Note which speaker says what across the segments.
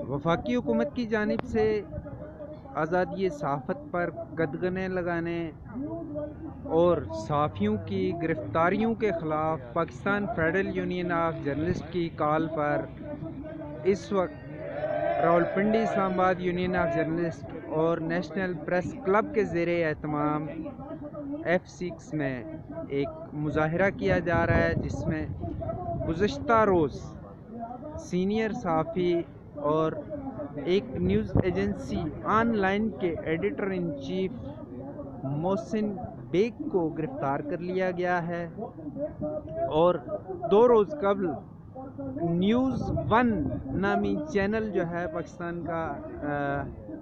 Speaker 1: وفاقی حکومت کی جانب سے آزادی صحافت پر قدغنیں لگانے اور صحافیوں کی گرفتاریوں کے خلاف Pakistan federal union of journalist کی کال پر اس وقت راولپنڈی اسلام آباد یونین آف جرنلسٹ اور نیشنل پریس کلب کے زیر اہتمام F6 میں ایک مظاہرہ کیا جا رہا ہے، جس میں گزشتہ روز سینئر صحافی اور ایک نیوز ایجنسی آن لائن کے editor in chief Mohsin Baig کو گرفتار کر لیا گیا ہے، اور 2 روز قبل نیوز 1 نامی چینل جو ہے پاکستان کا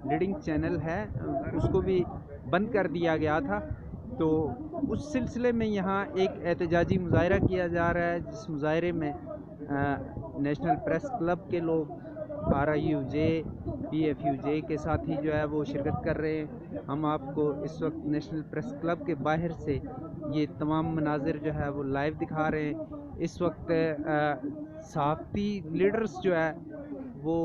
Speaker 1: لیڈنگ چینل ہے، اس کو بھی بند کر دیا گیا تھا۔ تو اس سلسلے میں یہاں ایک احتجاجی مظاہرہ کیا جا رہا ہے، جس مظاہرے میں نیشنل پریس کلب کے لوگ، RIUJ PFUJ کے ساتھی جو ہے وہ شرکت کر رہے ہیں۔ ہم آپ کو اس وقت نیشنل پریس کلب کے باہر سے یہ تمام مناظر جو ہے وہ لائیو دکھا رہے ہیں۔ اس وقت صحافتی لیڈرز جو ہے وہ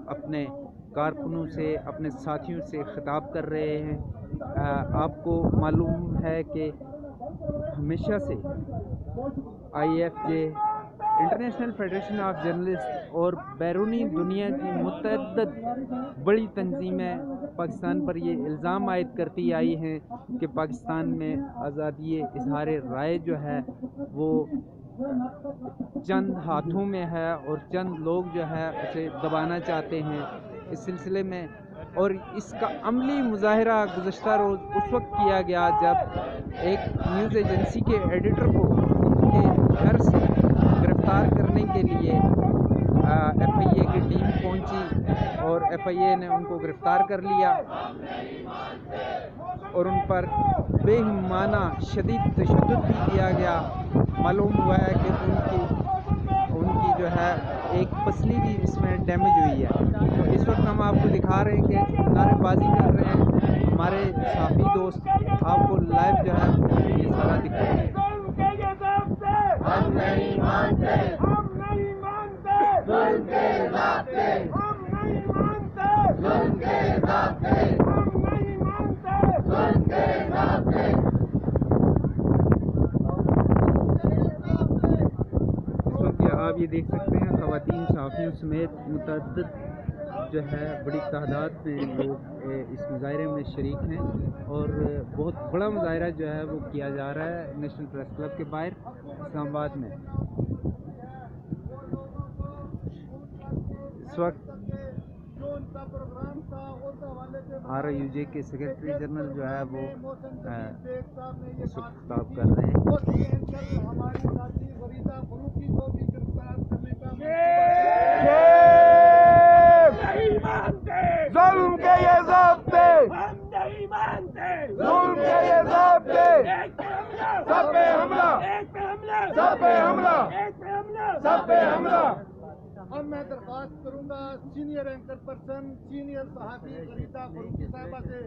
Speaker 1: اپنے کارکنوں سے، اپنے ساتھیوں سے خطاب کر رہے ہیں۔ آپ کو معلوم ہے کہ ہمیشہ سے IFJ international federation of journalist اور بیرونی دنیا کی متعدد بڑی تنظیمیں پاکستان پر یہ الزام عائد کرتی آئی ہیں کہ پاکستان میں آزادی اظہار رائے جو ہے وہ چند ہاتھوں میں ہے، اور چند لوگ جو ہے اسے دبانا چاہتے ہیں۔ اس سلسلے میں اور اس کا عملی مظاہرہ گزشتہ روز اس وقت کیا گیا جب ایک نیوز ایجنسی کے ایڈیٹر کو ان کے گھر سے گرفتار کرنے کے لیے FIA کی ٹیم پہنچی، اور FIA نے ان کو گرفتار کر لیا اور ان پر بے ایمانہ شدید تشدد بھی کیا گیا۔ معلوم ہوا ہے کہ ان کی جو ہے ایک پسلی بھی اس میں ڈیمیج ہوئی ہے۔ تو اس وقت ہم آپ کو دکھا رہے ہیں کہ نعرے بازی کر رہے ہیں ہمارے صحافی دوست، آپ کو لائیو جو ہے یہ سارا دکھا رہے ہیں۔
Speaker 2: ہم نہیں مانتے، ہم نہیں مانتے ظلم کے ضابطے، ہم نہیں مانتے ظلم کے ضابطے، ہم نہیں مانتے ظلم کے ضابطے۔
Speaker 1: اس وقت آپ یہ دیکھ سکتے ہیں خواتین صحافیوں سمیت متعدد جو ہے بڑی تعداد میں لوگ اس مظاہرے میں شریک ہیں، اور بہت بڑا مظاہرہ جو ہے وہ کیا جا رہا ہے نیشنل پریس کلب کے باہر اسلام آباد میں۔ اس وقت RIUJ کے سیکرٹری جنرل جو ہے وہ اس وقت خطاب کر رہے ہیں۔
Speaker 2: ظلم کے یہ ضابطے، ہم نہیں مانتے ظلم کے یہ ضابطے، سب پہ حملہ، سب پہ حملہ، سب پہ حملہ۔ اب میں درخواست کروں گا سینئر اینکر پرسن، سینئر صحافی غریتا فروخی صاحبہ سے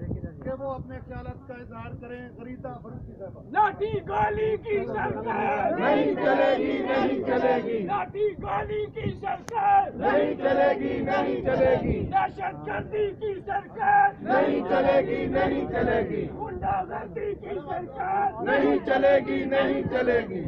Speaker 2: کہ وہ اپنے خیالات کا اظہار کریں۔ غریتا فروخی صاحبہ۔ لاٹھی گولی کی سرکار نہیں چلے گی، نہیں چلے گی۔ لاٹھی گولی کی سرکار نہیں چلے گی، نہیں چلے گی۔ دہشت گردی کی سرکار نہیں چلے گی، نہیں چلے گی۔ غنڈہ گردی کی سرکار نہیں چلے گی، نہیں چلے گی۔